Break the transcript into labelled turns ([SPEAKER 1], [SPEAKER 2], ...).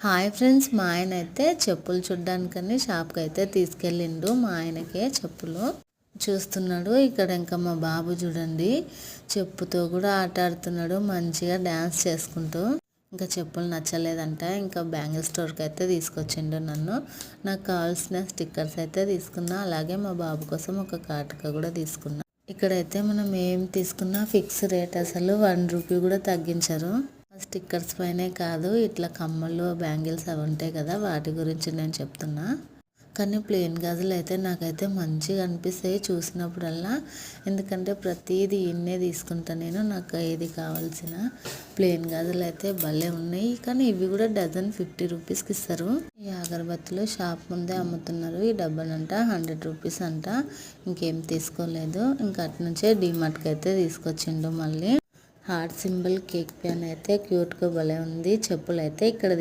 [SPEAKER 1] Hi friends, మా ఆయన అయితే చెప్పులు చూడ్డానికని షాప్కి అయితే తీసుకెళ్ళిండు. మా ఆయనకే చెప్పులు చూస్తున్నాడు. ఇక్కడ ఇంకా మా బాబు చూడండి, చెప్పుతో కూడా ఆట ఆడుతున్నాడు, మంచిగా డ్యాన్స్ చేసుకుంటూ. ఇంకా చెప్పులు నచ్చలేదంట, ఇంకా బ్యాంగిల్ స్టోర్కి అయితే తీసుకొచ్చిండు నన్ను. నాకు కావాల్సిన స్టిక్కర్స్ అయితే తీసుకున్నా, అలాగే మా బాబు కోసం ఒక కాటుక కూడా తీసుకున్నా. ఇక్కడైతే మనం ఏం తీసుకున్నా ఫిక్స్ రేట్, అసలు 1 రూపీ కూడా తగ్గించరు. స్టిక్కర్స్ పైనే కాదు, ఇట్లా కమ్మలు బ్యాంగిల్స్ అవి ఉంటాయి కదా, వాటి గురించి నేను చెప్తున్నా. కానీ ప్లెయిన్ గాజులు అయితే నాకైతే మంచిగా అనిపిస్తాయి చూసినప్పుడల్లా, ఎందుకంటే ప్రతిదీ ఇన్నే తీసుకుంటా నేను. నాకు ఏది కావాల్సిన ప్లెయిన్ గాజులు అయితే భలే ఉన్నాయి. కానీ ఇవి కూడా డజన్ 50 రూపీస్కి ఇస్తారు. ఈ అగరబత్తులు షాప్ ముందే అమ్ముతున్నారు. ఈ డబ్బాలంట 100 రూపీస్ అంట. ఇంకేం తీసుకోలేదు. ఇంకా అటు నుంచే డీమార్ట్కి అయితే తీసుకొచ్చిండు. మళ్ళీ హార్ట్ సింబల్ కేక్ ప్యాన్ అయితే క్యూట్గా భలే ఉంది. చెప్పులు అయితే ఇక్కడ